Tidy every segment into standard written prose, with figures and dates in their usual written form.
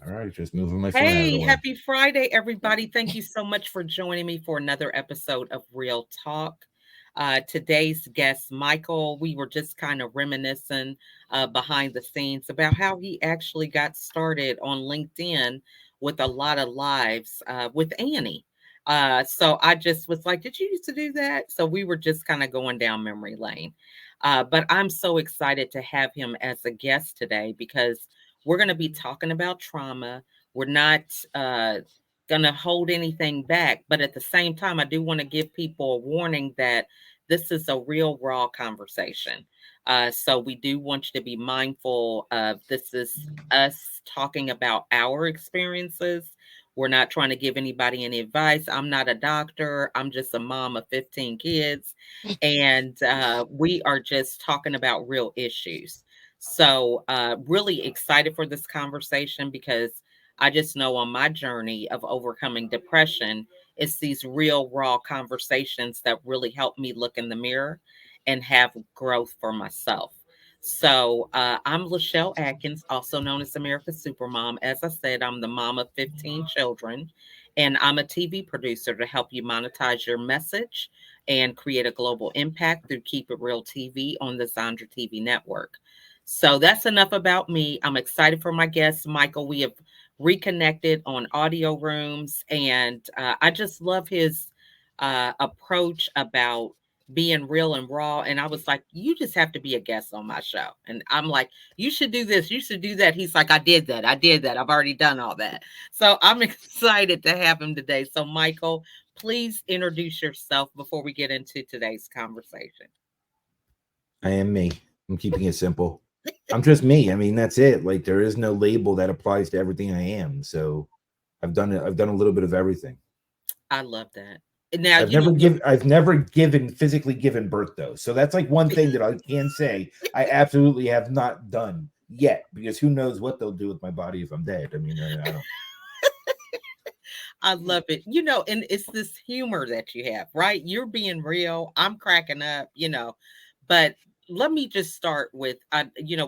All right, just moving my phone out of the Hey, way. happy Friday, everybody. Thank you so much for joining me for another episode of Real Talk. Today's guest, Michael, we were just kind of reminiscing behind the scenes about how he actually got started on LinkedIn with a lot of lives with Annie. So I just was like, did you used to do that? So we were just kind of going down memory lane. But I'm so excited to have him as a guest today because we're going to be talking about trauma. We're not going to hold anything back, but at the same time, I do want to give people a warning that this is a real raw conversation. So we do want you to be mindful of this is us talking about our experiences. We're not trying to give anybody any advice. I'm not a doctor. I'm just a mom of 15 kids. And we are just talking about real issues. So, really excited for this conversation because I just know on my journey of overcoming depression, it's these real, raw conversations that really help me look in the mirror and have growth for myself. So, I'm LaChelle Atkins, also known as America's Supermom. As I said, I'm the mom of 15 children, and I'm a TV producer to help you monetize your message and create a global impact through Keep It Real TV on the Zandra TV network. So that's enough about me. I'm excited for my guest, Michael. We have reconnected on audio rooms, and I just love his approach about being real and raw. And I was like, you just have to be a guest on my show. And I'm like, you should do this, you should do that. He's like, I did that. I did that. I've already done all that. So I'm excited to have him today. So, Michael, please introduce yourself before we get into today's conversation. I am me. I'm keeping it simple. I'm just me. I mean, that's it. Like there is no label that applies to everything I am. So I've done it. I've done a little bit of everything. I love that. Now, you know, I've never given physically given birth though. So that's like one thing that I can say I absolutely have not done yet because who knows what they'll do with my body if I'm dead. I mean, I don't. I love it. You know, and it's this humor that you have, right? You're being real. I'm cracking up, you know. But let me just start with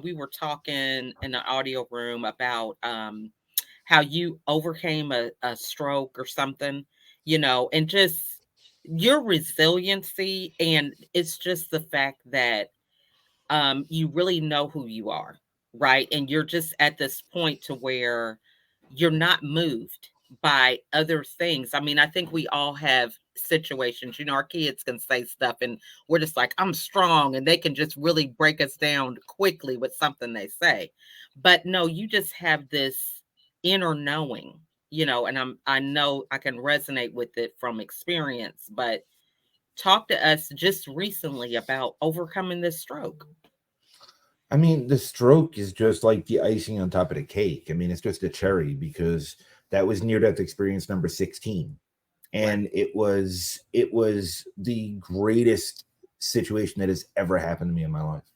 we were talking in the audio room about how you overcame a stroke or something, you know, and just your resiliency. And it's just the fact that you really know who you are, right? And you're just at this point to where you're not moved by other things. I mean, I think we all have situations, you know, our kids can say stuff and we're just like, I'm strong, and they can just really break us down quickly with something they say. But no, you just have this inner knowing, you know, and I know I can resonate with it from experience, but talk to us just recently about overcoming this stroke. I mean, the stroke is just like the icing on top of the cake. I mean, it's just a cherry because that was near death experience number 16. Wow. And it was the greatest situation that has ever happened to me in my life.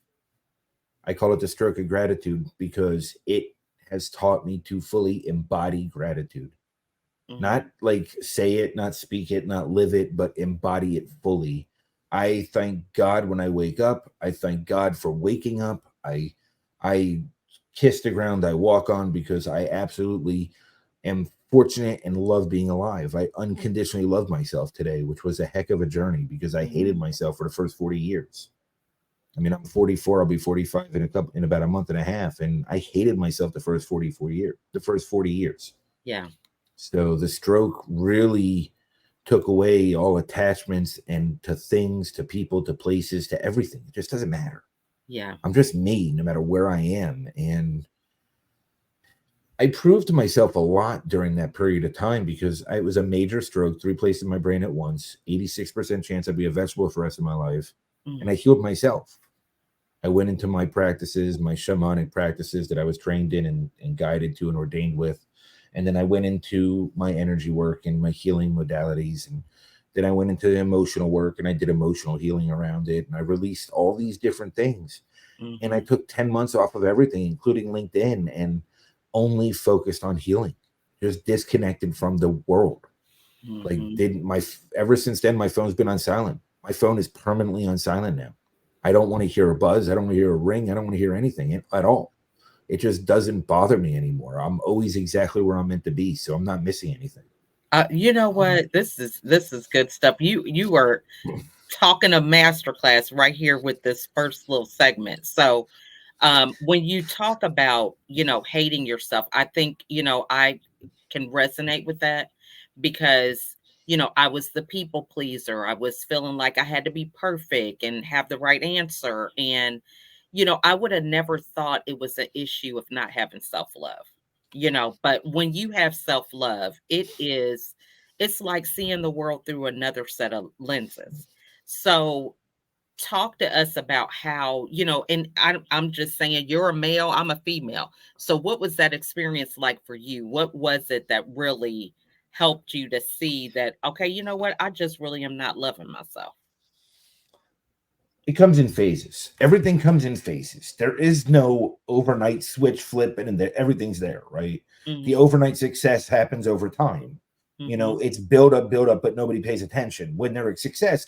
I call it the stroke of gratitude because it has taught me to fully embody gratitude. Mhm. Not like say it, not speak it, not live it, but embody it fully. I thank God when I wake up. I thank God for waking up. I kiss the ground I walk on because I absolutely am fortunate and love being alive. I unconditionally love myself today, which was a heck of a journey because I hated Mhm. myself for the first 40 years. I mean, I'm 44, I'll be 45 in about a month and a half, and I hated myself the first 40 years. Yeah. So the stroke really took away all attachments and to things, to people, to places, to everything. It just doesn't matter. Yeah. I'm just me, no matter where I am. And I proved to myself a lot during that period of time because it was a major stroke, 3 places in my brain at once, 86% chance I'd be a vegetable for the rest of my life. And I Mhm. healed myself. I went into my practices, my shamanic practices that I was trained in and guided to and ordained with. And then I went into my energy work and my healing modalities. And then I went into emotional work and I did emotional healing around it. And I released all these different things. And I Mhm. took 10 months off of everything, including LinkedIn, and only focused on healing, just disconnected from the world. Like, Mhm. didn't my, ever since then, my phone's been on silent. My phone is permanently on silent now. I don't want to hear a buzz. I don't want to hear a ring. I don't want to hear anything at all. it just doesn't bother me anymore. I'm always exactly where I'm meant to be, so I'm not missing anything. You know what? This is good stuff. You are talking a masterclass right here with this first little segment. So, when you talk about, hating yourself, I think, I can resonate with that because, I was the people pleaser. I was feeling like I had to be perfect and have the right answer. And, I would have never thought it was an issue of not having self love, but when you have self love, it's like seeing the world through another set of lenses. So, talk to us about how, and I'm just saying, you're a male, I'm a female. So what was that experience like for you? What was it that really helped you to see that, okay, you know what, I just really am not loving myself? It comes in phases. Everything comes in phases. There is no overnight switch flip and everything's there, right? The Hmm. overnight success happens over time. Hmm. It's build up, but nobody pays attention. When they're a success,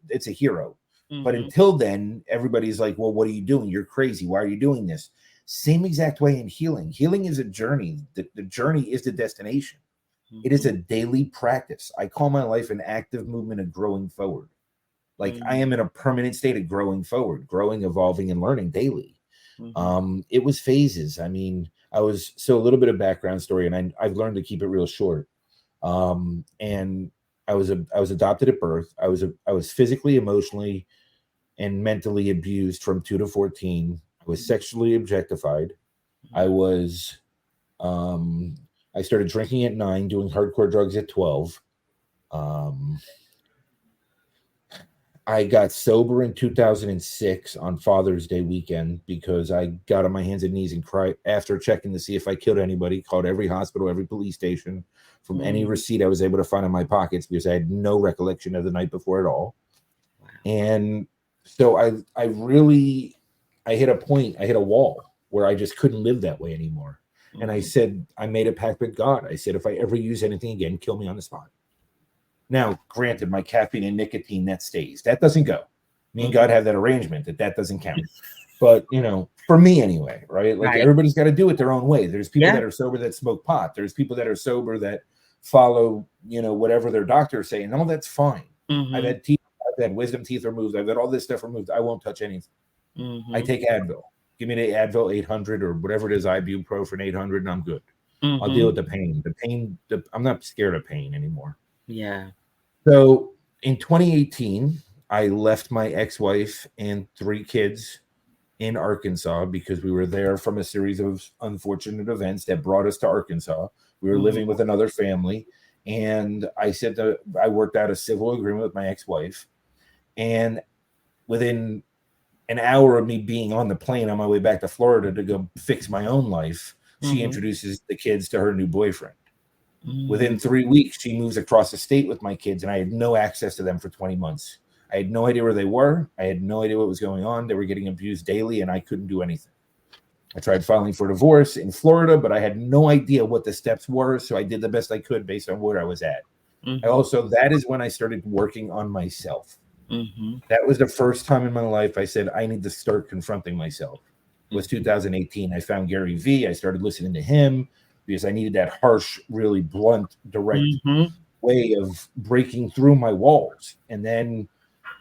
it's a hero. But Hmm. until then, everybody's like, well, what are you doing? You're crazy. Why are you doing this? Same exact way in healing. Healing is a journey. The journey is the destination. It is Hmm. a daily practice. I call my life an active movement of growing forward. Like I am in a permanent state of growing forward, growing, evolving, and learning daily. Hmm. It was phases. I mean, I was so a little bit of background story, and I've learned to keep it real short. And I was adopted at birth. I was physically, emotionally, and mentally abused from 2 to 14. I was sexually objectified. I was um, I started drinking at 9, doing hardcore drugs at 12. Um, I got sober in 2006 on Father's Day weekend because I got on my hands and knees and cried after checking to see if I killed anybody, called every hospital, every police station from any Hmm. receipt I was able to find in my pockets because I had no recollection of the night before at all. Wow. And so I really I hit a point, I hit a wall where I just couldn't live that way anymore. And I Hmm. said, I made a pact with God. I said, if I ever use anything again, kill me on the spot. Now, granted, my caffeine and nicotine that stays. That doesn't go. Me and God Hmm. have that arrangement that doesn't count. But for me anyway, right? Like Right. everybody's got to do it their own way. There's people Yeah. that are sober that smoke pot. There's people that are sober that follow, whatever their doctor is saying. And all that's fine. I've Hmm. had teeth, I've had wisdom teeth removed. I've had all this stuff removed. I won't touch anything. I Hmm. take Advil. Give me the Advil 800 or whatever it is, ibuprofen 800, and I'm good. I'll deal Hmm. with the pain. I'm not scared of pain anymore. Yeah. So in 2018, I left my ex-wife and 3 kids in Arkansas because we were there from a series of unfortunate events that brought us to Arkansas. We were living Hmm. with another family, and I worked out a civil agreement with my ex-wife, and within an hour of me being on the plane on my way back to Florida to go fix my own life, she Hmm. introduces the kids to her new boyfriend. Hmm. Within 3 weeks, she moves across the state with my kids, and I had no access to them for 20 months. I had no idea where they were. I had no idea what was going on. They were getting abused daily, and I couldn't do anything. I tried filing for divorce in Florida, but I had no idea what the steps were. So I did the best I could based on where I was at. Hmm. That is when I started working on myself. Hmm. That was the first time in my life I said, I need to start confronting myself. It was Hmm. 2018. I found Gary Vee. I started listening to him because I needed that harsh, really blunt, direct Hmm. way of breaking through my walls. And then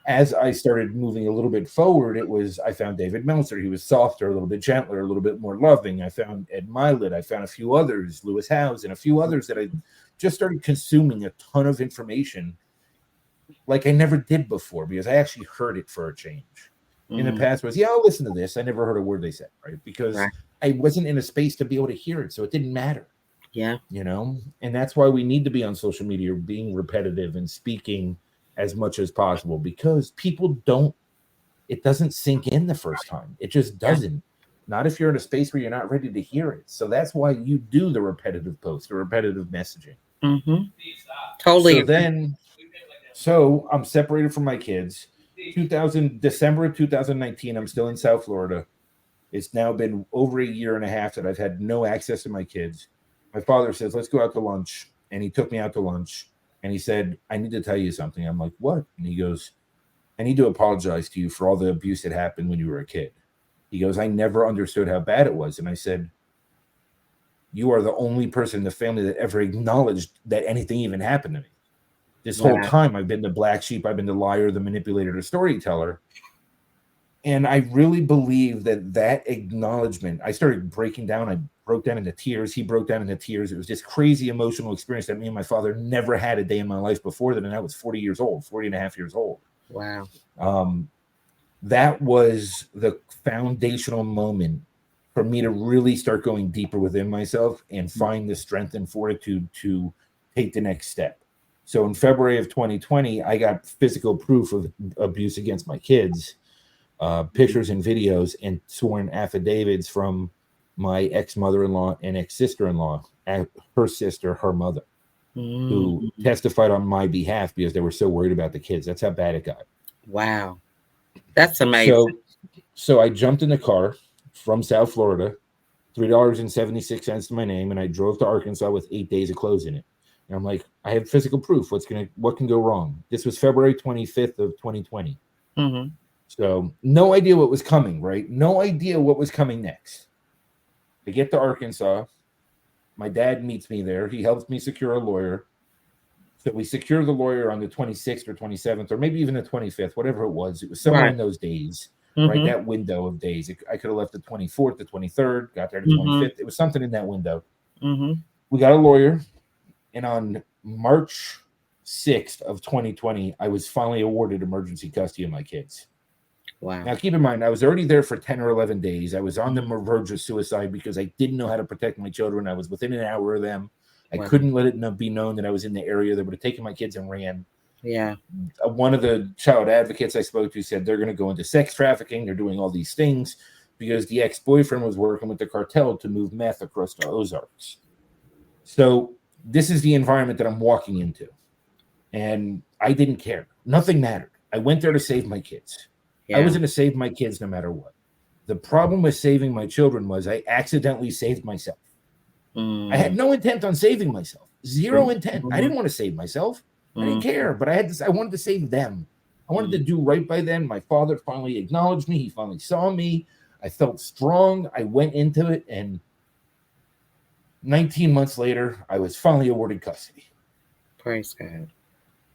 as I started moving a little bit forward, I found David Meltzer. He was softer, a little bit gentler, a little bit more loving. I found Ed Milet. I found a few others, Lewis Howes, and a few others that I just started consuming a ton of information like I never did before because I actually heard it for a change. In the Hmm. past was, yeah, I'll listen to this. I never heard a word they said, right? Because Right. I wasn't in a space to be able to hear it. So it didn't matter, Yeah. And that's why we need to be on social media, being repetitive and speaking as much as possible because people don't, it doesn't sink in the first time. It just Yeah. doesn't. Not if you're in a space where you're not ready to hear it. So that's why you do the repetitive post, the repetitive messaging. Hmm. Totally So agree. then So I'm separated from my kids. 2000 December of 2019, I'm still in South Florida. It's now been over a year and a half that I've had no access to my kids. My father says, "Let's go out to lunch." And he took me out to lunch and he said, "I need to tell you something." I'm like, "What?" And he goes, "I need to apologize to you for all the abuse that happened when you were a kid." He goes, I never understood how bad it was. And I said, you are the only person in the family that ever acknowledged that anything even happened to me. This whole Wow. time, I've been the black sheep, I've been the liar, the manipulator, the storyteller. And I really believe that acknowledgement, I started breaking down. I broke down into tears. He broke down into tears. It was this crazy emotional experience that me and my father never had a day in my life before that. And I was 40 years old, 40 and a half years old. Wow. That was the foundational moment for me to really start going deeper within myself and find the strength and fortitude to take the next step. So in February of 2020, I got physical proof of abuse against my kids, pictures and videos, and sworn affidavits from my ex-mother-in-law and ex-sister-in-law, her sister, her mother, who testified on my behalf because they were so worried about the kids. That's how bad it got. Wow. That's amazing. So I jumped in the car from South Florida, $3.76 to my name, and I drove to Arkansas with 8 days of clothes in it. And I'm like, I have physical proof. What can go wrong? This was February 25th of 2020. Mm-hmm. So no idea what was coming, right? No idea what was coming next. I get to Arkansas. My dad meets me there. He helps me secure a lawyer. So we secure the lawyer on the 26th or 27th, or maybe even the 25th, whatever it was. It was somewhere in those days, right? That window of days. I could have left the 24th, the 23rd, got there the 25th. It was something in that window. We got a lawyer. And on March 6th of 2020, I was finally awarded emergency custody of my kids. Wow. Now, keep in mind, I was already there for 10 or 11 days. I was on the verge of suicide because I didn't know how to protect my children. I was within an hour of them. I couldn't let it be known that I was in the area. They would have taken my kids and ran. Yeah. One of the child advocates I spoke to said they're going to go into sex trafficking. They're doing all these things because the ex-boyfriend was working with the cartel to move meth across the Ozarks. So this is the environment that I'm walking into. And I didn't care. Nothing mattered. I went there to save my kids. Yeah. I was going to save my kids no matter what. The problem with saving my children was I accidentally saved myself. I had no intent on saving myself. Zero intent. I didn't want to save myself. I didn't care, but I wanted to save them. I wanted to do right by them. My father finally acknowledged me. He finally saw me. I felt strong. I went into it, and 19 months later, I was finally awarded custody. Praise God.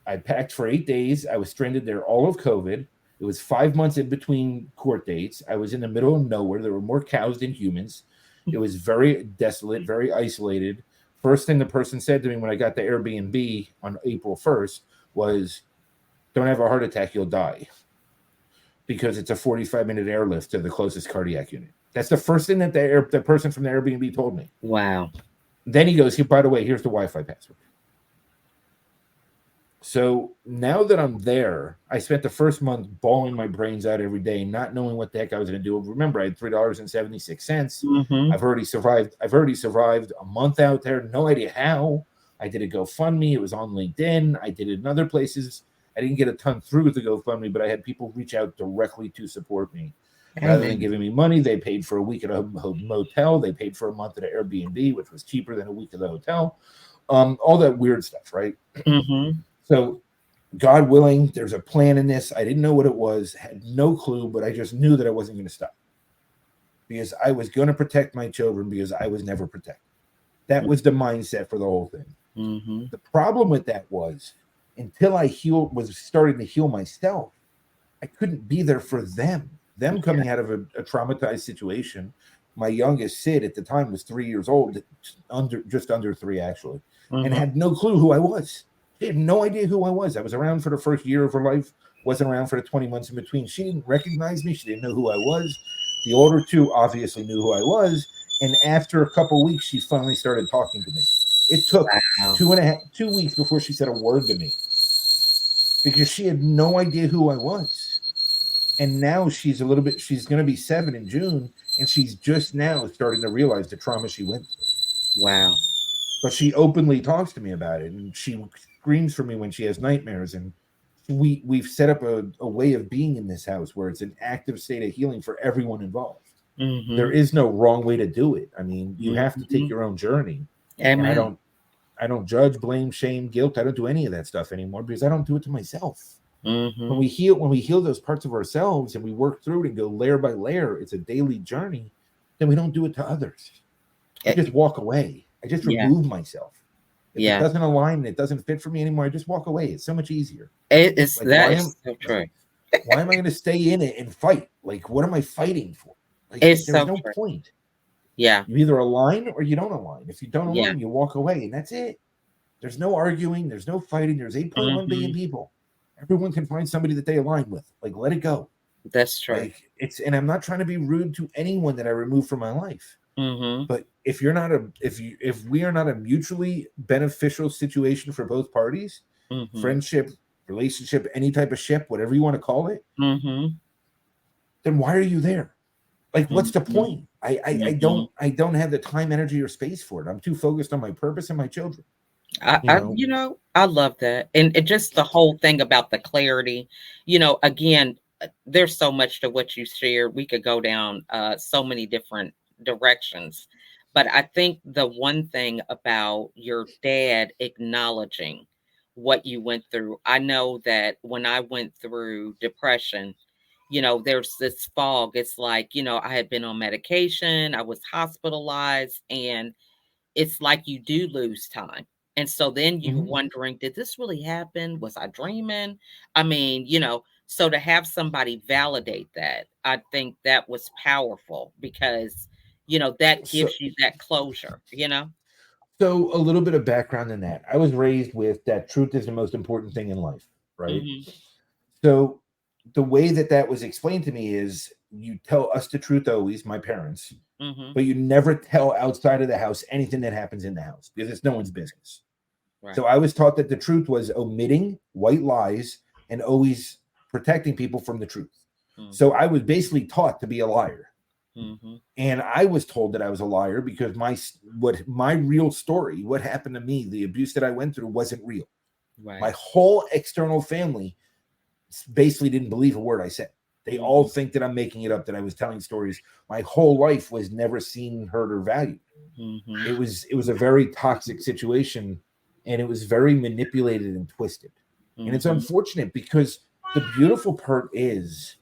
I packed for 8 days. I was stranded there all of COVID. It was 5 months in between court dates. I was in the middle of nowhere. There were more cows than humans. It was very desolate, very isolated. First thing the person said to me when I got the Airbnb on April 1st was, don't have a heart attack, you'll die. Because it's a 45-minute airlift to the closest cardiac unit. That's the first thing that the person from the Airbnb told me. Wow. Then he goes, by the way, here's the Wi-Fi password. So now that I'm there, I spent the first month bawling my brains out every day, not knowing what the heck I was going to do. Remember, I had $3.76. I've already survived a month out there. No idea how. I did a GoFundMe. It was on LinkedIn. I did it in other places. I didn't get a ton through with the GoFundMe, but I had people reach out directly to support me. Rather than giving me money, they paid for a week at a motel. They paid for a month at an Airbnb, which was cheaper than a week at the hotel. All that weird stuff, right? So, God willing, there's a plan in this. I didn't know what it was, had no clue, but I just knew that I wasn't going to stop. Because I was going to protect my children because I was never protected. That was the mindset for the whole thing. The problem with that was, until I was starting to heal myself, I couldn't be there for them. Them coming out of a traumatized situation. My youngest, Sid, at the time was 3 years old, just under 3 actually, and had no clue who I was. She had no idea who I was. I was around for the first year of her life, wasn't around for the 20 months in between. She didn't recognize me. She didn't know who I was. The older two obviously knew who I was. And after a couple of weeks, she finally started talking to me. It took 2 weeks before she said a word to me because she had no idea who I was. And now she's going to be 7 in June, and she's just now starting to realize the trauma she went through. Wow. But she openly talks to me about it, and she screams for me when she has nightmares. And we've set up a way of being in this house where it's an active state of healing for everyone involved. There is no wrong way to do it. I mean, you have to take your own journey. Amen. And I don't judge, blame, shame, guilt. I don't do any of that stuff anymore because I don't do it to myself. Mm-hmm. When we heal those parts of ourselves and we work through it and go layer by layer, it's a daily journey, then we don't do it to others. I just walk away. I just Yeah. remove myself. If it Yeah. doesn't align and it doesn't fit for me anymore, I just walk away. It's so much easier. Like That is so true. why am I going to stay in it and fight? Like, what am I fighting for? Like, It's there's so no true. point. Yeah. You either align or you don't align. If you don't Yeah. align, you walk away, and that's it. There's no arguing. There's no fighting. There's 8.1 billion Mm-hmm. people. Everyone can find somebody that they align with. Like, let it go. That's true. Like, and I'm not trying to be rude to anyone that I remove from my life. Mm-hmm. But if we are not a mutually beneficial situation for both parties, Mm-hmm. friendship, relationship, any type of ship, whatever you want to call it, Mm-hmm. then why are you there? Like, what's the Mm-hmm. point? I Mm-hmm. don't have the time, energy, or space for it. I'm too focused on my purpose and my children. You know, I love that. And just the whole thing about the clarity, again, there's so much to what you shared. We could go down so many different directions. But I think the one thing about your dad acknowledging what you went through, I know that when I went through depression, there's this fog. It's like, I had been on medication, I was hospitalized, and it's like you do lose time. And so then you're mhm. wondering, did this really happen? Was I dreaming? I mean, so to have somebody validate that, I think that was powerful because, that so gives you that closure. so a little bit of background in that. I was raised with that truth is the most important thing in life, right? Mhm. So the way that was explained to me is you tell us the truth always, my parents, Mhm. but you never tell outside of the house anything that happens in the house because it's no one's business. Right. So I was taught that the truth was omitting white lies and always protecting people from the truth. So Mhm. I was basically taught to be a liar. Mhm. And I was told that I was a liar because my real story, what happened to me, the abuse that I went through wasn't real. My Right. whole external family basically didn't believe a word I said. They all Mhm. think that I'm making it up, that I was telling stories. My whole life was never seen, heard, or valued. Mhm. It was a very toxic situation, and it was very manipulated and twisted. And it's Mhm. unfortunate because the beautiful part is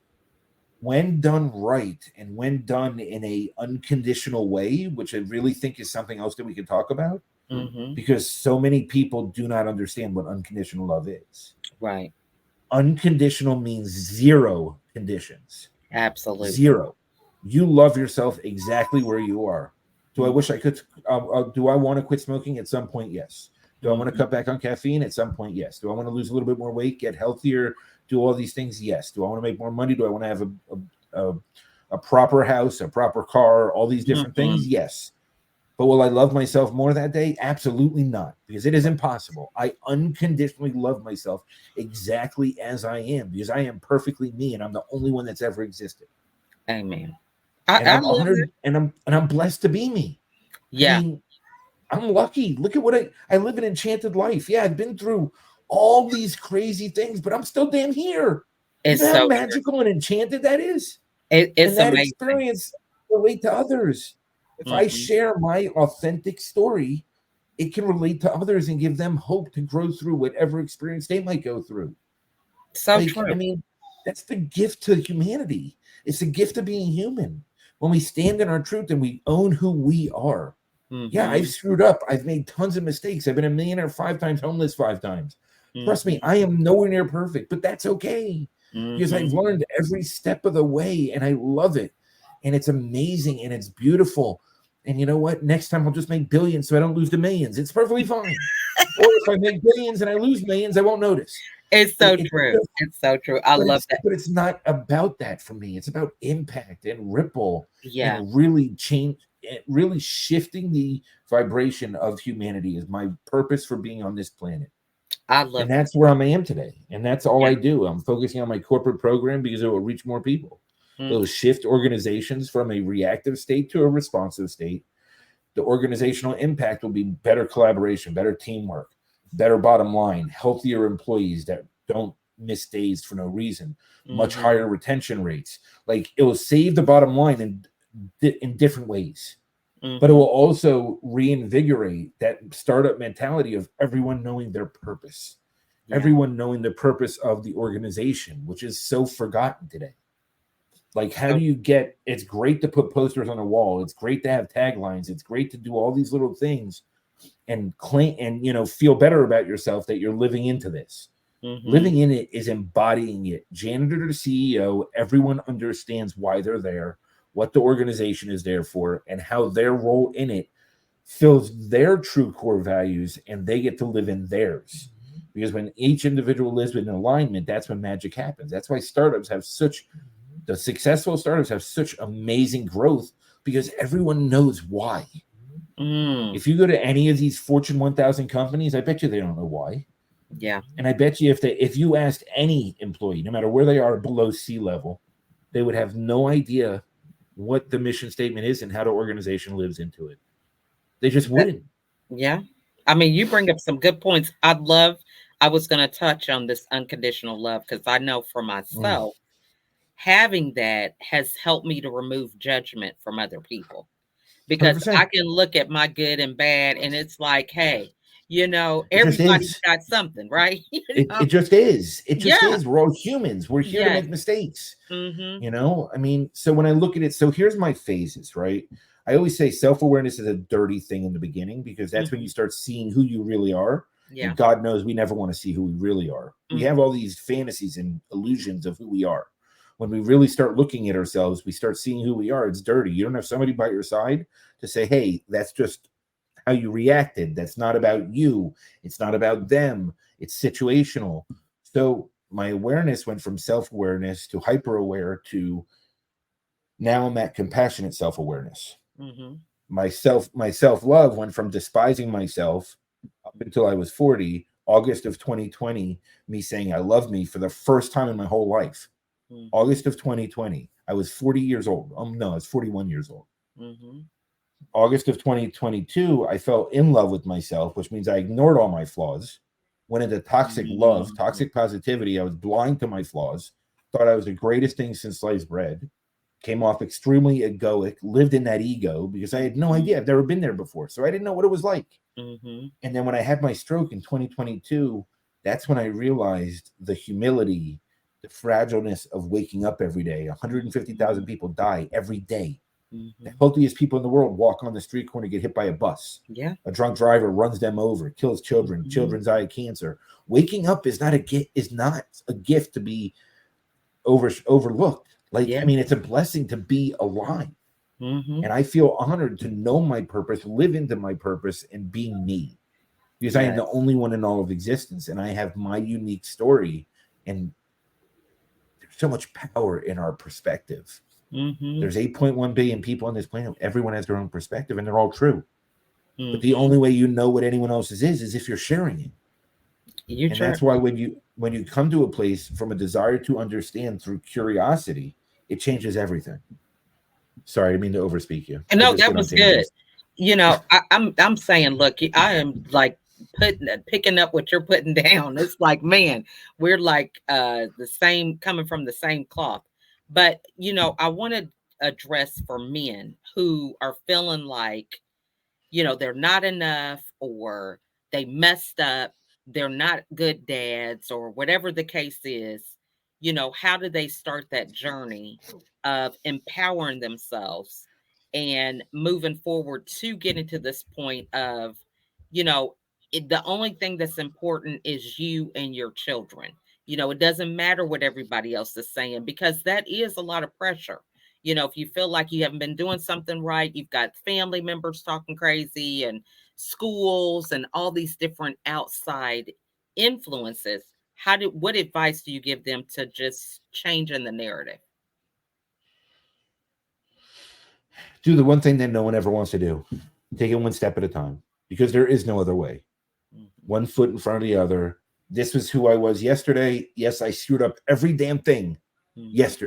when done right and when done in a unconditional way, which I really think is something else that we could talk about, Mhm. because so many people do not understand what unconditional love is. Right. Unconditional means zero conditions. Absolutely. Zero. You love yourself exactly where you are. Do I Mhm. wish I could? Do I want to quit smoking at some point? Yes. Do I want to Mhm. cut back on caffeine at some point? Yes. Do I want to lose a little bit more weight, get healthier, do all these things? Yes. Do I want to make more money? Do I want to have a, a proper house, a proper car, all these different Mhm. things? Yes. But will I love myself more that day? Absolutely not, because it is impossible. I unconditionally love myself exactly as I am, because I am perfectly me, and I'm the only one that's ever existed. Amen. And I I'm love it. honored, and I'm blessed to be me. I Yeah. mean, I'm lucky. Look at what I live an enchanted life. Yeah, I've been through all these crazy things, but I'm still damn here. You It's know how so true. magical and enchanted that is? And It's that amazing. experience relate to others. If I Mhm. share my authentic story, it can relate to others and give them hope to grow through whatever experience they might go through. So Like, I true. mean, that's the gift to humanity. It's the gift of being human. When we stand in our truth and we own who we are. Yeah, I've Mhm. screwed up. I've made tons of mistakes. I've been a millionaire 5 times, homeless 5 times. Trust me, Mhm. I am nowhere near perfect, but that's okay because I've Mhm. learned every step of the way and I love it. And it's amazing and it's beautiful. And you know what? Next time I'll just make billions so I don't lose the millions. It's perfectly fine. Or if I make billions and I lose millions, I won't notice. It's But so it's true. just It's so true. I but love it's that. but it's not about that for me. It's about impact and ripple Yeah. and really really shifting the vibration of humanity is my purpose for being on this planet. I And love that. that's where I am today. And that's all Yeah. I do. I'm focusing on my corporate program because it will reach more people. It Mm. will shift organizations from a reactive state to a responsive state. The organizational impact will be better collaboration, better teamwork, better bottom line, healthier employees that don't miss days for no reason, much Mhm. higher retention rates. Like, it will save the bottom line in different ways, but it Mhm. will also reinvigorate that startup mentality of everyone knowing their purpose. Yeah. Everyone knowing the purpose of the organization, which is so forgotten today. Like, how So, do you get, it's great to put posters on a wall. It's great to have taglines. It's great to do all these little things and claim and, feel better about yourself that you're living into this. mm-hmm. Living in it is embodying it. Janitor to CEO, everyone understands why they're there, what the organization is there for, and how their role in it fills their true core values, and they get to live in theirs. Because when each individual lives in alignment, that's when magic happens. That's why the successful startups have such amazing growth, because everyone knows why. Mm. If you go to any of these Fortune 1000 companies, I bet you they don't know why. Yeah. And I bet you if you asked any employee, no matter where they are below sea level, they would have no idea what the mission statement is and how the organization lives into it. They just That- wouldn't. yeah. I mean, you bring up some good points. I was going to touch on this unconditional love because I know for myself, having that has helped me to remove judgment from other people, because I 100%. can look at my good and bad and it's like, hey, It just everybody's is. got something, right? It just is. It just Yeah. is. We're all humans. We're here to Yes. make mistakes. Mm-hmm. I mean, so when I look at it, so here's my phases, right? I always say self-awareness is a dirty thing in the beginning, because that's when Mm-hmm. you start seeing who you really are. Yeah. And God knows we never want to see who we really are. We Mm-hmm. have all these fantasies and illusions of who we are. When we really start looking at ourselves, we start seeing who we are. It's dirty. You don't have somebody by your side to say, hey, that's just how you reacted. That's not about you. It's not about them. It's situational. So my awareness went from self-awareness to hyper-aware to now I'm at compassionate self-awareness. Mm-hmm. My self-love went from despising myself up until I was 40, August of 2020, me saying I love me for the first time in my whole life. Mm-hmm. August of 2020. I was 40 years old. No, I was 41 years old. Mm-hmm. August of 2022, I fell in love with myself, which means I ignored all my flaws, went into toxic love, toxic positivity. I was blind to my flaws, thought I was the greatest thing since sliced bread, came off extremely egoic, lived in that ego because I had no idea. I've never been there before. So I didn't know what it was like. Mm-hmm. And then when I had my stroke in 2022, that's when I realized the humility, the fragileness of waking up every day. 150,000 people die every day. Mm-hmm. The healthiest people in the world walk on the street corner, get hit by a bus. Yeah. A drunk driver runs them over, kills children. Mm-hmm. Children die of cancer. Waking up is not a gift to be overlooked. Like, Yeah. I mean, it's a blessing to be alive. Mm-hmm. And I feel honored to know my purpose, live into my purpose, and be me. Because I am the Yes. only one in all of existence, and I have my unique story. And there's so much power in our perspective. Mm-hmm. There's 8.1 billion people on this planet. Everyone has their own perspective, and they're all true. Mm-hmm. But the only way you know what anyone else's is if you're sharing it. And that's why when you come to a place from a desire to understand through curiosity, it changes everything. Sorry, I didn't mean to overspeak you. I No, just that get on was good. tangents. I'm saying, look, I am like picking up what you're putting down. It's like, man, we're like the same, coming from the same cloth. But I want to address for men who are feeling like, they're not enough, or they messed up, they're not good dads, or whatever the case is. How do they start that journey of empowering themselves and moving forward to getting to this point of, you know, the only thing that's important is you and your children. It doesn't matter what everybody else is saying, because that is a lot of pressure. If you feel like you haven't been doing something right, you've got family members talking crazy, and schools and all these different outside influences. What advice do you give them to just change in the narrative? Do the one thing that no one ever wants to do. Take it one step at a time, because there is no other way. Mhm. One foot in front of the other. This was who I was yesterday. Yes, I screwed up every damn thing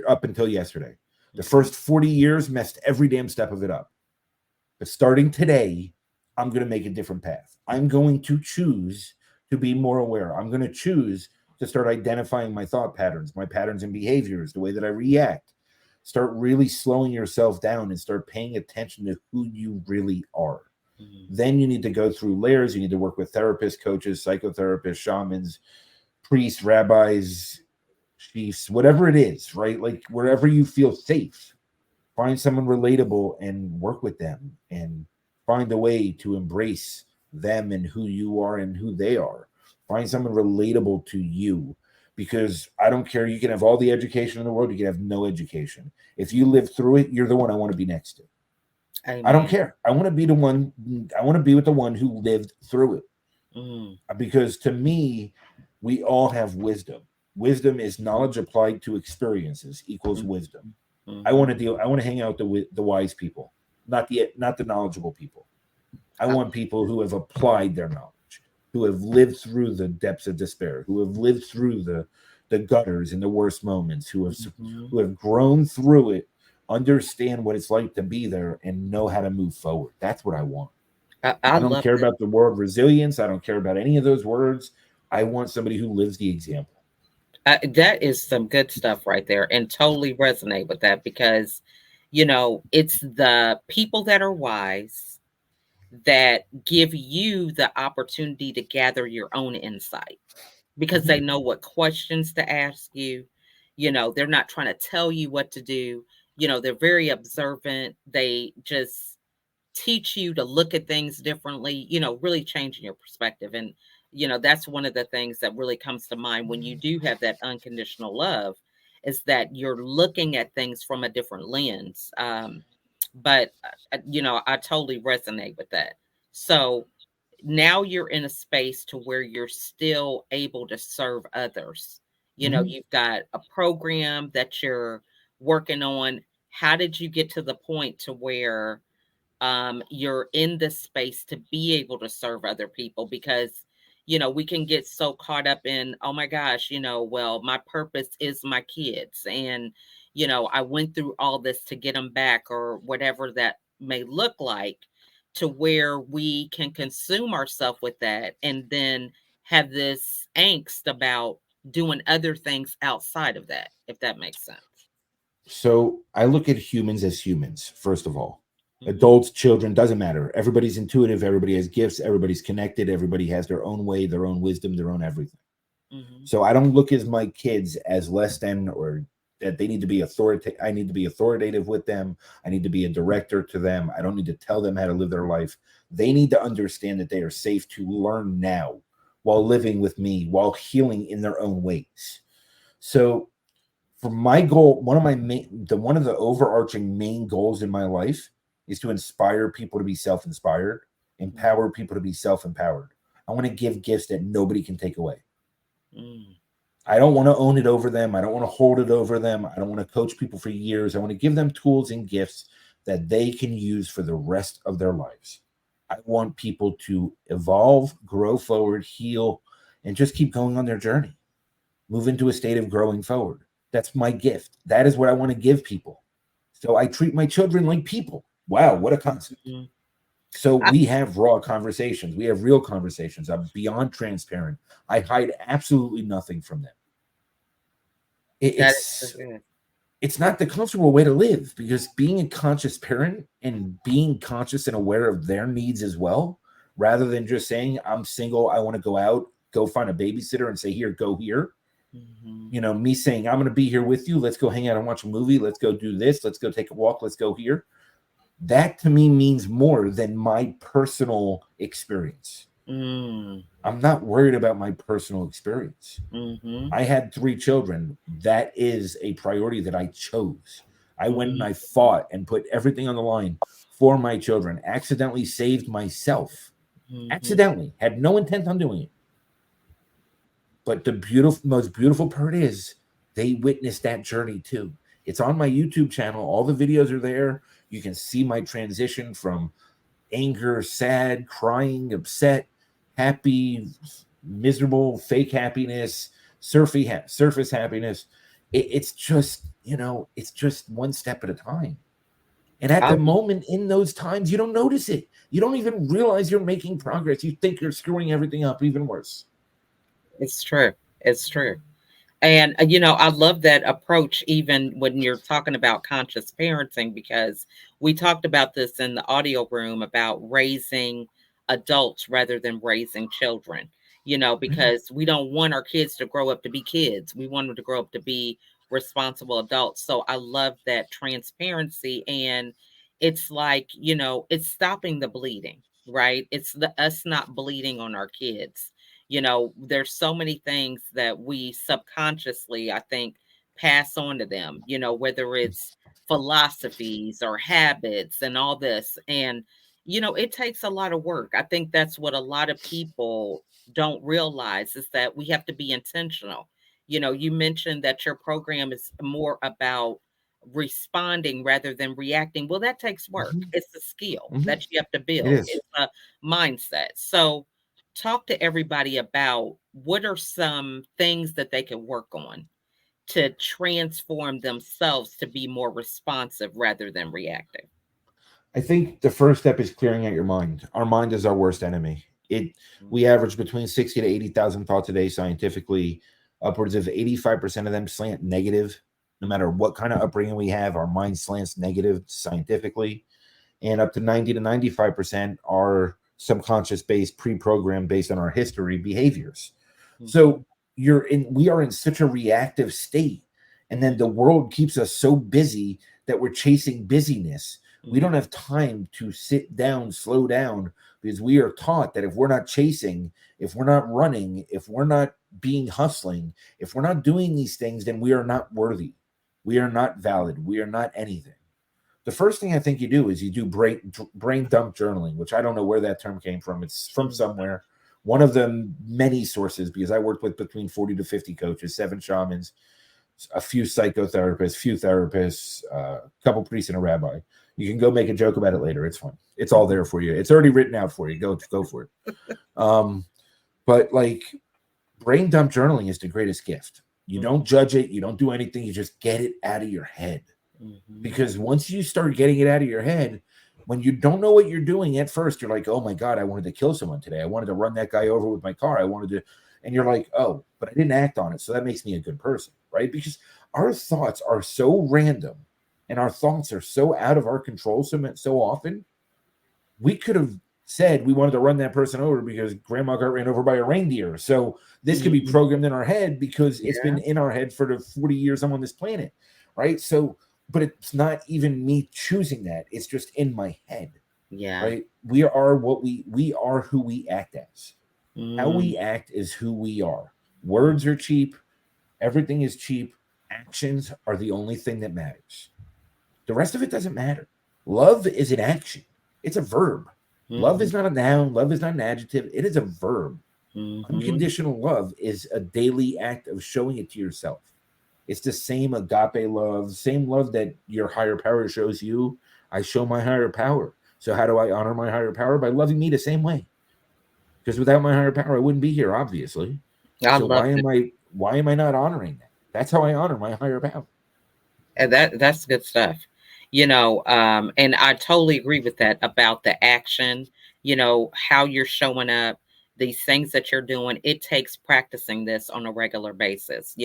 up until yesterday. The first 40 years messed every damn step of it up. But starting today, I'm going to make a different path. I'm going to choose to be more aware. I'm going to choose to start identifying my thought patterns, my patterns and behaviors, the way that I react. Start really slowing yourself down and start paying attention to who you really are. Mhm. Then you need to go through layers. You need to work with therapists, coaches, psychotherapists, shamans, priests, rabbis, chiefs, whatever it is, right? Like wherever you feel safe, find someone relatable and work with them and find a way to embrace them and who you are and who they are. Find someone relatable to you, because I don't care. You can have all the education in the world, you can have no education. If you live through it, you're the one I want to be next to. I don't Amen. care. I want to be the one. I want to be with the one who lived through it, Mm, because to me, we all have wisdom. Wisdom is knowledge applied to experiences equals mm, wisdom. I mhm. want to deal. I want to hang out the wise people, not the knowledgeable people. I I want people who have applied their knowledge, who have lived through the depths of despair, who have lived through the gutters and the worst moments, mhm. who have grown through it, understand what it's like to be there, and know how to move forward. That's what I want. I I don't love care that. about the word resilience. I don't care about any of those words. I want somebody who lives the example. That is some good stuff right there, and totally resonate with that because, it's the people that are wise that give you the opportunity to gather your own insight because Mhm. they know what questions to ask you. They're not trying to tell you what to do. They're very observant. They just teach you to look at things differently, really changing your perspective. And, that's one of the things that really comes to mind when you do have that unconditional love is that you're looking at things from a different lens. But I totally resonate with that. So now you're in a space to where you're still able to serve others. Mhm. You've got a program that you're working on. How did you get to the point to where you're in this space to be able to serve other people? Because we can get so caught up in, oh my gosh, well, my purpose is my kids, and I went through all this to get them back, or whatever that may look like, to where we can consume ourselves with that and then have this angst about doing other things outside of that, if that makes sense. So I look at humans as humans, first of all. Hmm. Adults, children, doesn't matter. Everybody's intuitive, everybody has gifts, everybody's connected, everybody has their own way, their own wisdom, their own everything. Hmm. So I don't look at my kids as less than, or that they need to be authoritative. I need to be authoritative with them. I need to be a director to them. I don't need to tell them how to live their life. They need to understand that they are safe to learn now while living with me, while healing in their own ways. So for my goal, one of the overarching main goals in my life is to inspire people to be self-inspired, empower people to be self-empowered. I want to give gifts that nobody can take away. Hmm. I don't want to own it over them. I don't want to hold it over them. I don't want to coach people for years. I want to give them tools and gifts that they can use for the rest of their lives. I want people to evolve, grow forward, heal, and just keep going on their journey, move into a state of growing forward. That's my gift. That is what I want to give people. So I treat my children like people. Wow, what a concept. Hmm. So we have raw conversations. We have real conversations. I'm beyond transparent. I hide absolutely nothing from them. That is so It's good. it's not the comfortable way to live, because being a conscious parent and being conscious and aware of their needs as well, rather than just saying I'm single, I want to go out, go find a babysitter and say here, go here. Mhm. Me saying I'm going to be here with you, let's go hang out and watch a movie, let's go do this, let's go take a walk, let's go here. That to me means more than my personal experience. Mm. I'm not worried about my personal experience. Mhm. I had 3 children. That is a priority that I chose. I went and Mhm. I fought and put everything on the line for my children, accidentally saved myself, Mhm. accidentally, had no intent on doing it. But the most beautiful part is they witnessed that journey too. It's on my YouTube channel. All the videos are there. You can see my transition from anger, sad, crying, upset, happy, miserable, fake happiness, surface happiness. It's just, it's just one step at a time. And at I the moment in those times, you don't notice it. You don't even realize you're making progress. You think you're screwing everything up even worse. It's true. It's true. And I love that approach even when you're talking about conscious parenting, because we talked about this in the audio room about raising adults rather than raising children. because we don't want our kids to grow up to be kids. We want them to grow up to be responsible adults. So I love that transparency. And it's like, it's stopping the bleeding, right? It's us not bleeding on our kids. There's so many things that we subconsciously, I think, pass on to them, whether it's philosophies or habits and all this. And, it takes a lot of work. I think that's what a lot of people don't realize is that we have to be intentional. You mentioned that your program is more about responding rather than reacting. Well, that takes work. Mhm. It's a skill Mhm. that you have to It build. is. It's a mindset. So talk to everybody about what are some things that they can work on to transform themselves to be more responsive rather than reactive. I think the first step is clearing out your mind. Our mind is our worst enemy. We average between 60 to 80,000 thoughts a day scientifically. Upwards of 85% of them slant negative. No matter what kind of upbringing we have, our mind slants negative scientifically. And up to 90 to 95% are subconscious based, pre-programmed based on our history behaviors. Mhm. So we are in such a reactive state. And then the world keeps us so busy that we're chasing busyness. We Mhm. don't have time to sit down, slow down, because we are taught that if we're not chasing, if we're not running, if we're not being hustling, if we're not doing these things, then we are not worthy. We are not valid. We are not anything. The first thing I think you do is you do brain dump journaling, which I don't know where that term came from. It's from Mhm. somewhere. One of the many sources, because I worked with between 40 to 50 coaches, 7 shamans, a few psychotherapists, few therapists, a couple priests, and a rabbi. You can go make a joke about it later. It's fun. It's all there for you. It's already written out for you. Go for it. Um, but like brain dump journaling is the greatest gift. You Mhm. don't judge it. You don't do anything. You just get it out of your head. Mhm. Because once you start getting it out of your head, when you don't know what you're doing at first, you're like, oh my God, I wanted to kill someone today. I wanted to run that guy over with my car. I wanted to, and you're like, oh, but I didn't act on it. So that makes me a good person, right? Because our thoughts are so random and our thoughts are so out of our control so often. We could have said we wanted to run that person over because grandma got ran over by a reindeer. So this could be Mhm. programmed in our head because it's been Yeah. in our head for the 40 years I'm on this planet, right? So, but it's not even me choosing that. It's just in my head, Yeah. right? We are who we act as. How Mm. we act is who we are. Words are cheap. Everything is cheap. Actions are the only thing that matters. The rest of it doesn't matter. Love is an action, it's a verb. Love Mhm. is not a noun, love is not an adjective, it is a verb. Mhm. Unconditional love is a daily act of showing it to yourself. It's the same agape love, same love that your higher power shows you. I show my higher power. So, how do I honor my higher power? By loving me the same way. Because without my higher power, I wouldn't be here, obviously. I So love it. why am I not honoring that? That's how I honor my higher power. And that's good stuff. And I totally agree with that about the action, how you're showing up, these things that you're doing. It takes practicing this on a regular basis,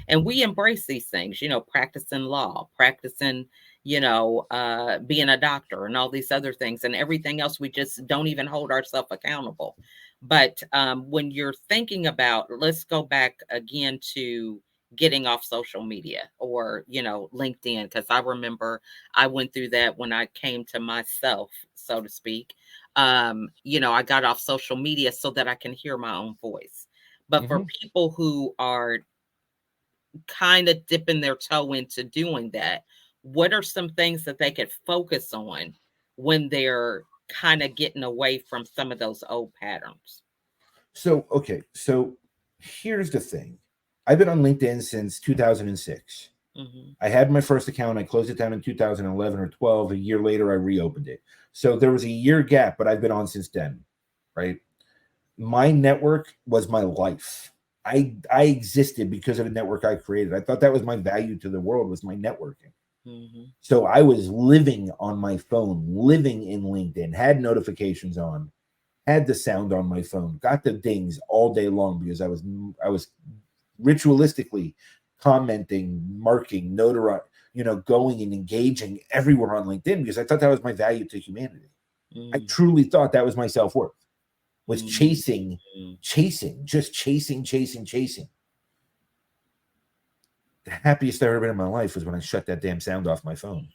and we embrace these things, practicing law, practicing, being a doctor and all these other things and everything else. We just don't even hold ourselves accountable. But when you're thinking about, let's go back again to getting off social media or LinkedIn, because I remember I went through that when I came to myself, so to speak. I got off social media so that I can hear my own voice. But for Mhm. people who are kind of dipping their toe into doing that, what are some things that they could focus on when they're kind of getting away from some of those old patterns? So, okay. So here's the thing. I've been on LinkedIn since 2006. Hmm. I had my first account. I closed it down in 2011 or 12. A year later, I reopened it. So there was a year gap, but I've been on since then, right? My network was my life. I existed because of the network I created. I thought that was my value to the world was my networking. Hmm. So I was living on my phone, living in LinkedIn, had notifications on, had the sound on my phone, got the dings all day long because I was ritualistically commenting, marking, going and engaging everywhere on LinkedIn because I thought that was my value to humanity. I Hmm. truly thought that was my self worth. was chasing, Mhm. just chasing. The happiest I've ever been in my life was when I shut that damn sound off my phone.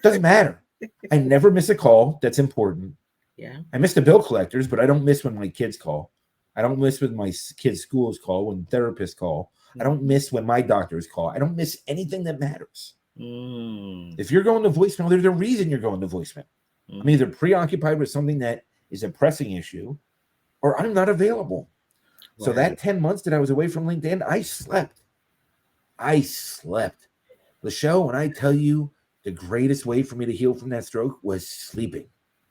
Doesn't matter. I never miss a call that's important. Yeah. I miss the bill collectors, but I don't miss when my kids call. I don't miss when my kids' schools call, when therapists call. I don't Mhm. miss when my doctors call. I don't miss anything that matters. Mm. If you're going to voicemail, there's a reason you're going to voicemail. I'm either Mhm. preoccupied with something that is a pressing issue or I'm not available. So that Right. 10 months that I was away from LinkedIn, I slept. I slept. LaChelle, when I tell you the greatest way for me to heal from that stroke was sleeping.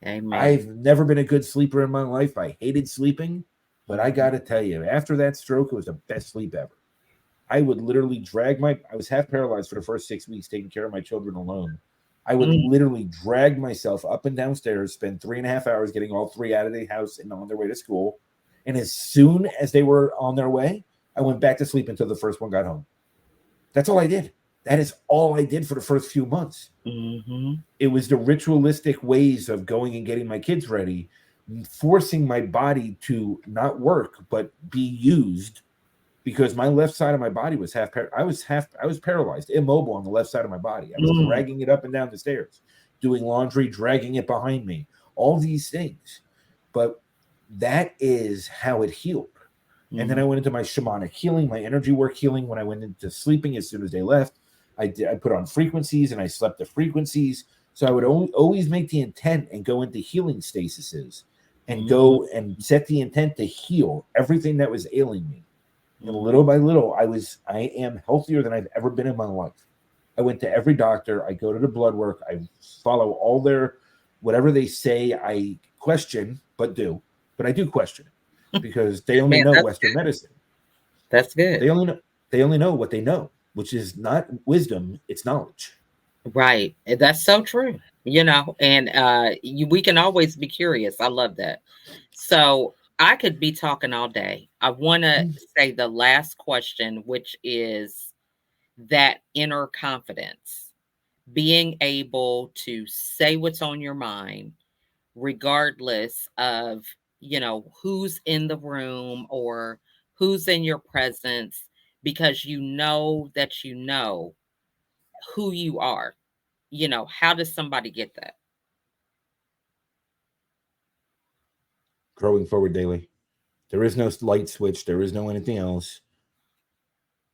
Amen. I've never been a good sleeper in my life. I hated sleeping, but I Mhm. got to tell you, after that stroke, it was the best sleep ever. I would literally I was half paralyzed for the first 6 weeks taking care of my children alone. I would Mm. literally drag myself up and downstairs, spend 3.5 hours getting all three out of the house and on their way to school. And as soon as they were on their way, I went back to sleep until the first one got home. That's all I did. That is all I did for the first few months. Mhm. It was the ritualistic ways of going and getting my kids ready, forcing my body to not work but be used because my left side of my body was I was paralyzed, immobile on the left side of my body. I was Mm. dragging it up and down the stairs, doing laundry, dragging it behind me, all these things. But that is how it healed. And then Mm. I went into my shamanic healing, my energy work healing. When I went into sleeping, as soon as they left, I put on frequencies and I slept the frequencies. So I would always make the intent and go into healing stasises and Mhm. go and set the intent to heal everything that was ailing me. And little Mhm. by little, I am healthier than I've ever been in my life. I went to every doctor. I go to the blood work. I follow all their whatever they say. I question, but I do question it because they only Man, know that's Western medicine. that's good. They only know what they know, which is not wisdom, it's knowledge. Right. And that's so true. And we can always be curious. I love that. So I could be talking all day. I want to say the last question, which is that inner confidence, being able to say what's on your mind, regardless of, who's in the room or who's in your presence, because you know that you know who you are. How does somebody get that? Growing forward daily. There is no light switch. There is no anything else.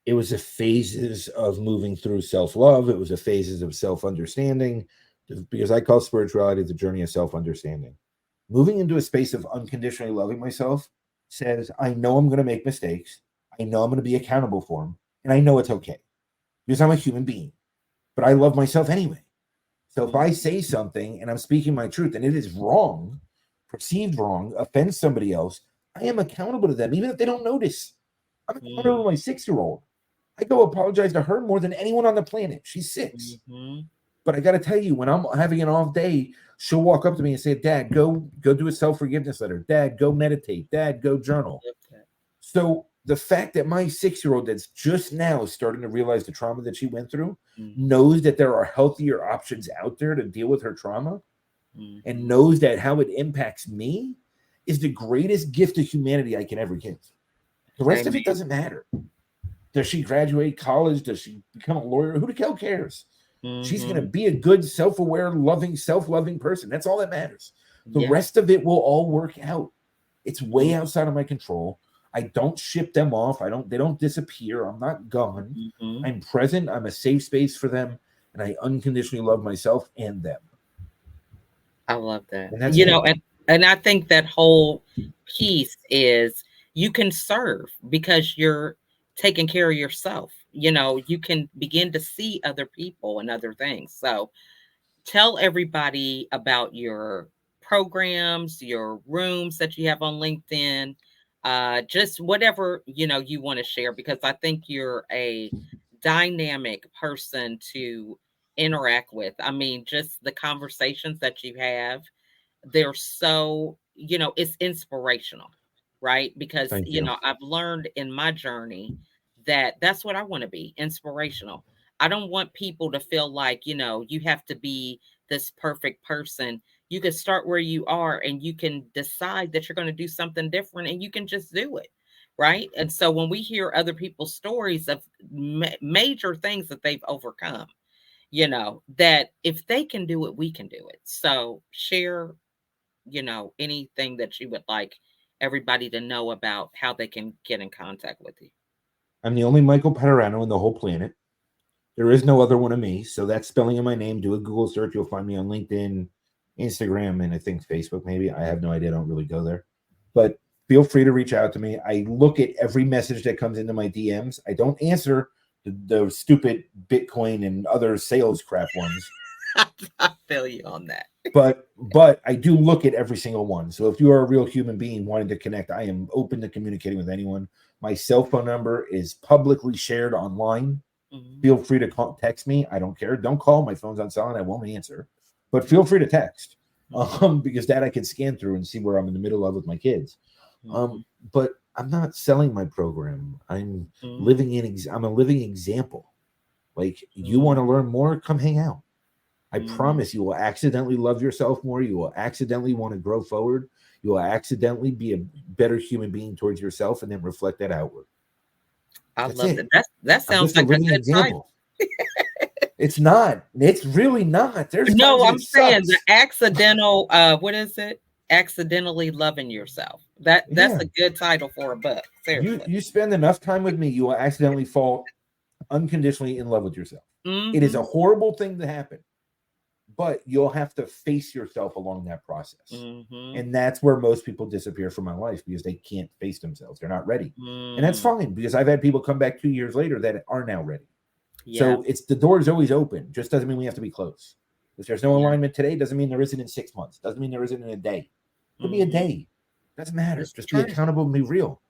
It was a phases of moving through self-love. It was a phases of self-understanding, because I call spirituality the journey of self-understanding. Moving into a space of unconditionally loving myself says I know I'm going to make mistakes, I know I'm going to be accountable for them, and I know it's okay because I'm a human being, but I love myself anyway. So if Mm, I say something and I'm speaking my truth and it is wrong, perceived wrong, offends somebody else, I am accountable to them even if they don't notice. I'm accountable mm, to my 6-year-old. I go apologize to her more than anyone on the planet. She's 6. mhm. But I got to tell you, when I'm having an off day, she'll walk up to me and say, "Dad, go do a self forgiveness letter. Dad, go meditate. Dad, go I journal." love that. So the fact that my 6-year-old that's just now starting to realize the trauma that she went through Mhm, knows that there are healthier options out there to deal with her trauma and mhm. knows that how it impacts me is the greatest gift to humanity I can ever give. The rest of Amen. it doesn't matter. Does she graduate college? Does she become a lawyer? Who the hell cares? She's going to Mhm. be a good, self aware, loving, self loving person. That's all that matters. The Yeah. rest of it will all work out. It's way Mm, outside of my control. I don't ship them off. They don't disappear. I'm not gone. mhm. I'm present. I'm a safe space for them. And I unconditionally love myself and them. I love that. And that's it. And I think that whole piece is you can serve because you're taking care of yourself. You can begin to see other people and other things. So tell everybody about your programs, your rooms that you have on LinkedIn, just whatever you want to share, because I think you're a dynamic person to interact with. I mean, just the conversations that you have, they're so, it's inspirational, right? Because Thank you. I've learned in my journey that that's what I want to be, inspirational. I don't want people to feel like you have to be this perfect person. You can start where you are and you can decide that you're going to do something different and you can just do it. Right. And so when we hear other people's stories of major things that they've overcome, that if they can do it, we can do it. So share, anything that you would like everybody to know about how they can get in contact with you. I'm the only Michael Paterano in the whole planet. There is no other one of me. So that's spelling of my name. Do a Google search. You'll find me on LinkedIn, Instagram, and I think Facebook, maybe. I have no idea. I don't really go there. But feel free to reach out to me. I look at every message that comes into my DMs. I don't answer the stupid Bitcoin and other sales crap ones. I feel you on that. But I do look at every single one. So if you are a real human being wanting to connect, I am open to communicating with anyone. My cell phone number is publicly shared online. Mm-hmm. Feel free to text me. I don't care. Don't call. My phone's on silent. I won't answer. But feel free to text because that I can scan through and see where I'm in the middle of with my kids. Mm-hmm. But I'm not selling my program. I'm I'm a living example. Like, you want to learn more? Come hang out. I promise you will accidentally love yourself more. You will accidentally want to grow forward. You will accidentally be a better human being towards yourself and then reflect that outward. I love it. That sounds like a good example. It's not. It's really not. There's I'm saying the accidental, what is it? Accidentally loving yourself. That's a good title for a book. Seriously. You spend enough time with me, you will accidentally fall unconditionally in love with yourself. Mm-hmm. It is a horrible thing to happen. But you'll have to face yourself along that process. Mm-hmm. And that's where most people disappear from my life, because they can't face themselves. They're not ready. Mm. And that's fine, because I've had people come back 2 years later that are now ready. Yeah. So the door is always open. Just doesn't mean we have to be close. If there's no alignment today, doesn't mean there isn't in 6 months. Doesn't mean there isn't in a day. It could be a day. Doesn't matter. Just be accountable and be real.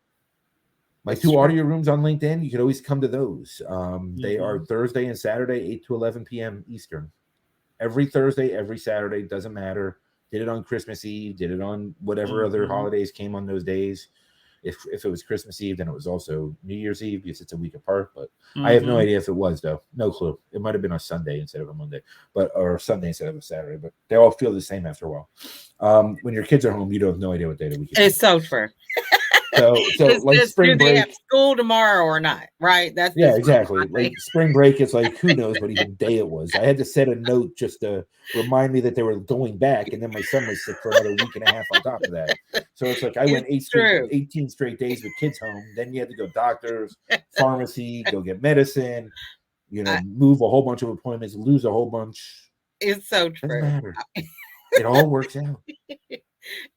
My two audio rooms on LinkedIn, you can always come to those. They are Thursday and Saturday, 8 to 11 p.m. Eastern. Every Thursday, every Saturday, doesn't matter. Did it on Christmas Eve, did it on whatever other holidays came on those days. If it was Christmas Eve, then it was also New Year's Eve, because it's a week apart. But I have no idea if it was, though. No clue. It might have been on Sunday instead of a Monday, or Sunday instead of a Saturday. But they all feel the same after a while. When your kids are home, you don't have no idea what day of the week it is. It's so true. So like spring break, they have school tomorrow or not, right? That's exactly. Like spring break, it's like, who knows what even day it was. I had to set a note just to remind me that they were going back, and then my son was sick for another week and a half on top of that. So it's like I went 18 straight days with kids home. Then you had to go doctors, pharmacy, go get medicine, move a whole bunch of appointments, lose a whole bunch. It's so true. Doesn't matter. It all works out.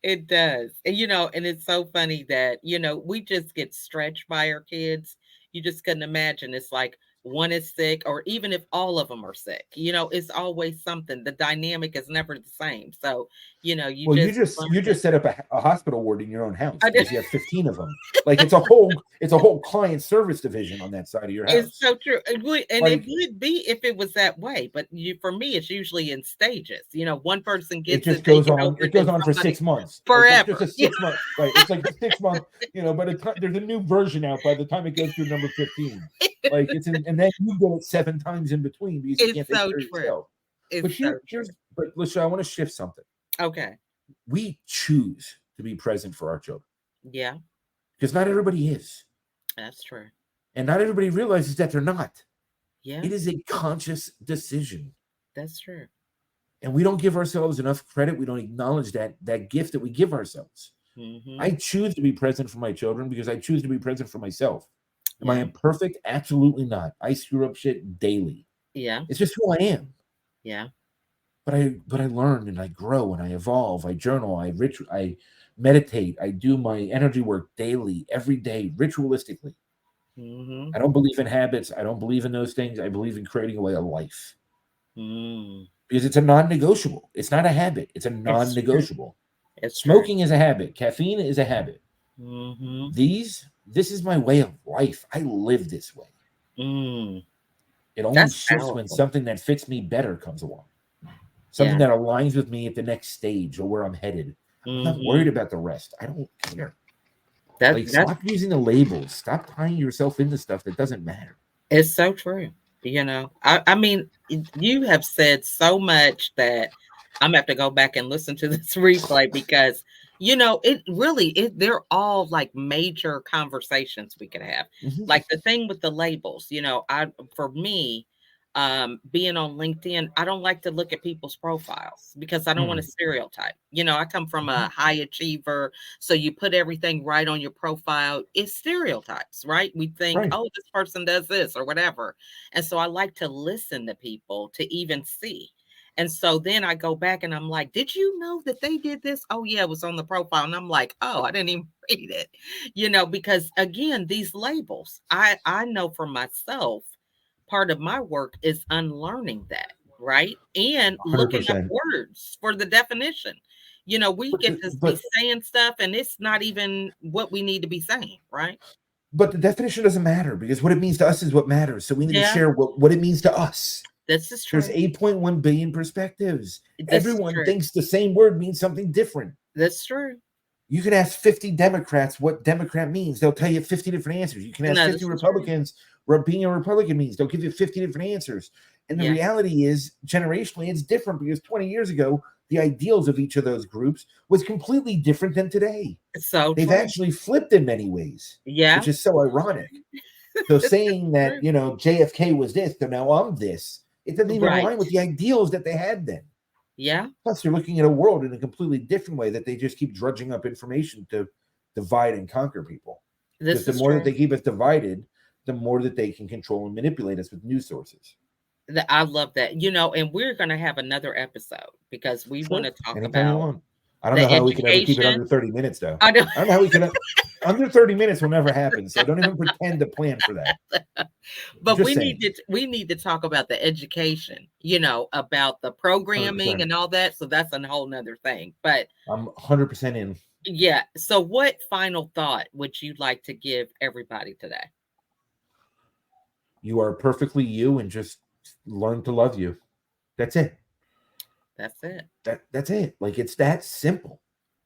It does. And, and it's so funny that, we just get stretched by our kids. You just couldn't imagine. It's like one is sick, or even if all of them are sick, it's always something. The dynamic is never the same. So, you just set up a hospital ward in your own house because you have 15 of them. Like it's a whole client service division on that side of your house. It's so true. It would be if it was that way. But for me, it's usually in stages. One person gets it goes on. It goes on for 6 months. Forever. It's just a 6 months. Right. It's like 6 months, but there's a new version out by the time it goes through number 15. Like and then you get it 7 times in between because you can't take care of yourself. But LaChelle, I want to shift something. Okay. We choose to be present for our children. Yeah. Because not everybody is. That's true. And not everybody realizes that they're not. Yeah. It is a conscious decision. That's true. And we don't give ourselves enough credit. We don't acknowledge that gift that we give ourselves. Mm-hmm. I choose to be present for my children because I choose to be present for myself. Am I imperfect? Absolutely not. I screw up shit daily. Yeah. It's just who I am. Yeah. But I learn and I grow and I evolve. I journal. I meditate. I do my energy work daily, every day, ritualistically. Mm-hmm. I don't believe in habits. I don't believe in those things. I believe in creating a way of life. Because it's a non-negotiable. It's not a habit. It's a non-negotiable. Smoking is a habit. Caffeine is a habit. Mm-hmm. This is my way of life. I live this way. It only shifts when something that fits me better comes along. Something that aligns with me at the next stage or where I'm headed. I'm not worried about the rest. I don't care. Stop using the labels. Stop tying yourself into stuff that doesn't matter. It's so true. I mean, you have said so much that I'm gonna have to go back and listen to this replay because it really they're all like major conversations we could have. Mhm. Like the thing with the labels, I for me, being on LinkedIn, I don't like to look at people's profiles because I don't want to Mm. stereotype. I come from a Mhm. high achiever, so you put everything right on your profile. It's stereotypes, right? We think, Right. oh, this person does this or whatever. And so I like to listen to people to even see. And so then I go back and I'm like, did you know that they did this? Oh, yeah, it was on the profile. And I'm like, oh, I didn't even read it, because again, these labels, I know for myself, part of my work is unlearning that, right? And looking up 100%. words for the definition. We But get the, to be but saying stuff and it's not even what we need to be saying, right? but the definition doesn't matter because what it means to us is what matters. So we need to Yeah, share what it means to us. this is There's true. 8.1 billion perspectives. This is Everyone true. thinks the same word means something different. That's true. You can ask 50 Democrats what Democrat means. They'll tell you 50 different answers. You can ask No, 50 this is true. Republicans what being a Republican means. They'll give you 50 different answers. And the Yeah. reality is, generationally, it's different because 20 years ago, the ideals of each of those groups was completely different than today. So They've true. actually flipped in many ways, Yeah. which is so ironic. So This is saying that, true. JFK was this, so now I'm this, it doesn't even Right. align with the ideals that they had then. Yeah. Plus, you're looking at a world in a completely different way that they just keep drudging up information to divide and conquer people. Because This the is more that true. they keep us divided, the more that they can control and manipulate us with news sources. I love that. And we're going to have another episode because we want Sure. to talk Anytime you about want. I don't know the how we could ever keep it education. under 30 minutes, though. I know, I don't know how we can. Under 30 minutes will never happen. So don't even pretend to plan for that. but Just we need saying. to talk about the education, about the programming 100%. and all that. So that's a whole nother thing. But I'm 100% in. yeah. So what final thought would you like to give everybody today? You are perfectly you and just learn to love you. That's it. That's it. That's it. Like it's that simple.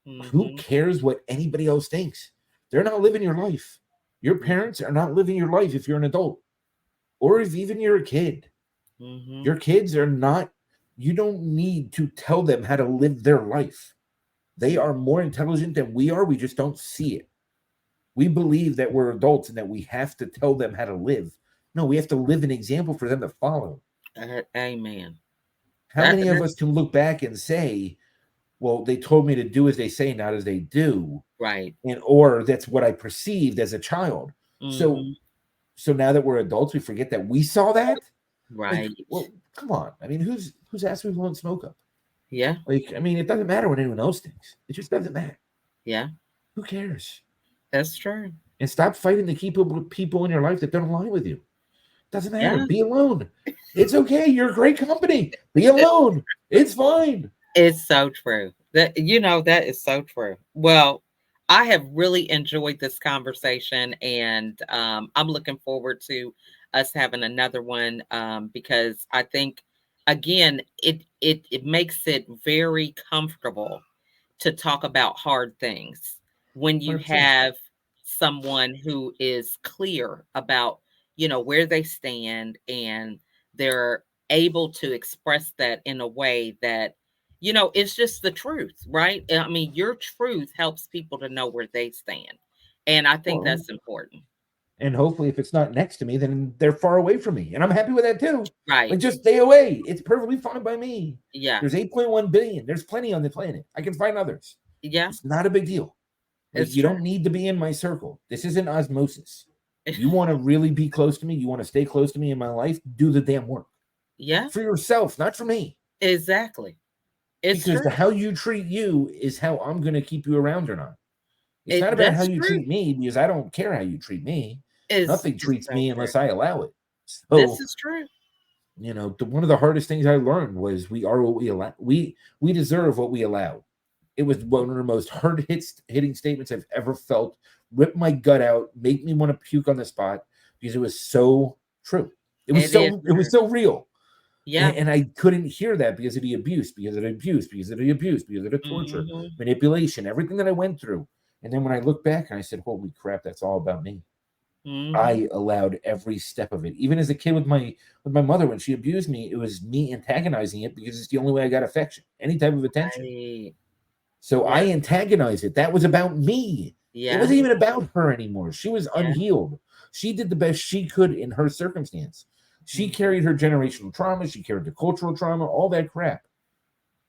Who Hmm. cares what anybody else thinks? They're not living your life. Your parents are not living your life if you're an adult or if even you're a kid. Hmm. Your kids are not, you don't need to tell them how to live their life. They are more intelligent than we are. We just don't see it. We believe that we're adults and that we have to tell them how to live. No, we have to live an example for them to follow. Amen. How many of us can look back and say, well, they told me to do as they say, not as they do, right. and or that's what I perceived as a child. So Hmm. so now that we're adults, we forget that we saw that. Like, Right. well, come on. I mean, who's asked me blowing smoke up? Yeah. Like, I mean, it doesn't matter what anyone else thinks. It just doesn't matter. Yeah. Who cares? That's true. And stop fighting to keep people in your life that don't align with you. Doesn't matter. Yeah. Be alone. It's okay. You're a great company. Be alone. It's fine. It's so true. That is so true. Well, I have really enjoyed this conversation, and I'm looking forward to us having another one because I think, again, it makes it very comfortable to talk about hard things when you 100%. have someone who is clear about where they stand, and they're able to express that in a way that it's just the truth, right? I mean, your truth helps people to know where they stand, and I think Well, that's important. and hopefully, if it's not next to me, then they're far away from me. And I'm happy with that too. Right. Like, just stay away. It's perfectly fine by me. Yeah. There's 8.1 billion. There's plenty on the planet. I can find others. Yeah. It's not a big deal. Like, It's you true. don't need to be in my circle. This isn't osmosis. You want to really be close to me, you want to stay close to me in my life, do the damn work Yeah. for yourself, not for me. Exactly. It's Because true. the how you treat you is how I'm going to keep you around or not. It's not about how That's you true. treat me because I don't care how you treat me. Nothing Is treats so me true. unless I allow it. This So, is true. one of the hardest things I learned was we are what we allow. We deserve what we allow. It was one of the most hitting statements I've ever felt. Rip my gut out, make me want to puke on the spot because it was so true. It is It was true. so real. Yeah. And I couldn't hear that because of the abuse, because of the abuse, because of the abuse, because of the torture, Mhm. manipulation, everything that I went through. And then when I look back and I said, holy crap, that's all about me. Mhm. I allowed every step of it. Even as a kid with my mother, when she abused me, it was me antagonizing it because it's the only way I got affection, any type of attention. Right. So Yeah. I antagonized it. That was about me. It Yeah. wasn't even about her anymore. She was Yeah. unhealed. She did the best she could in her circumstance. She Mhm. carried her generational trauma. She carried the cultural trauma, all that crap.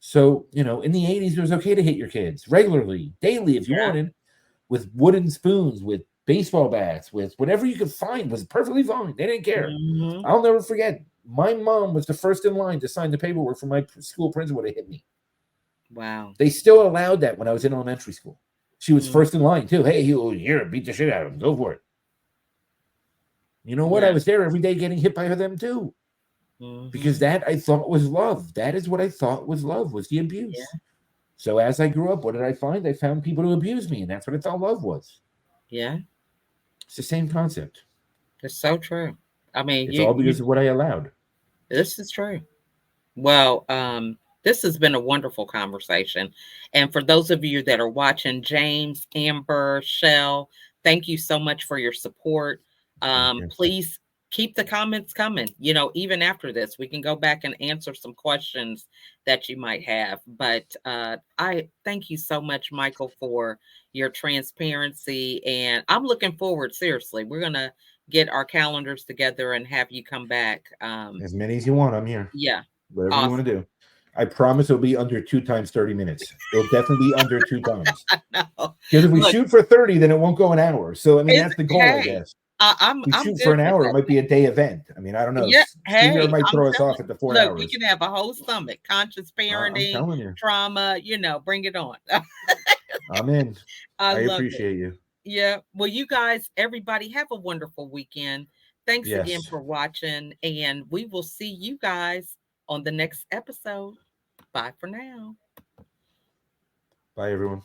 So, in the 80s, it was okay to hit your kids regularly, daily, if you Yeah. wanted, with wooden spoons, with baseball bats, with whatever you could find was perfectly fine. They didn't care. Mhm. I'll never forget. My mom was the first in line to sign the paperwork for my school principal to hit me. Wow. They still allowed that when I was in elementary school. She was Mm. first in line too. Hey, here, beat the shit out of him. Go for it. You know what? I Yeah. was there every day getting hit by them too. Because Mhm. that I thought was love. That is what I thought was love, was the abuse. Yeah. So as I grew up, what did I find? I found people to abuse me, and that's what I thought love was. Yeah. It's the same concept. It's so true. I mean, It's all you because of what I allowed. this is true. Well, this has been a wonderful conversation. And for those of you that are watching, James, Amber, Shell, thank you so much for your support. Thank you. Please keep the comments coming. You know, even after this, we can go back and answer some questions that you might have. But I thank you so much, Michael, for your transparency. And I'm looking forward, seriously. We're going to get our calendars together and have you come back. As many as you want, I'm here. Yeah. Whatever you want Awesome. to do. I promise it'll be under 2 times 30 minutes. It'll definitely be under 2 times. No. Because if we Look, shoot for 30, then it won't go an hour. So I mean it's that's the goal, I hey, guess. I'm If we I'm shoot for good an with hour, it that. might be a day event. I mean, I don't know. Yeah, StreamYard hey, might I'm throw us telling off at the four look, we hours. can have a whole summit, conscious I'm parenting, telling you. trauma, bring it on. I'm in. I I love it. appreciate you. Yeah. Well, you guys, everybody, have a wonderful weekend. Thanks again Yes. for watching, and we will see you guys on the next episode. Bye for now. Bye, everyone.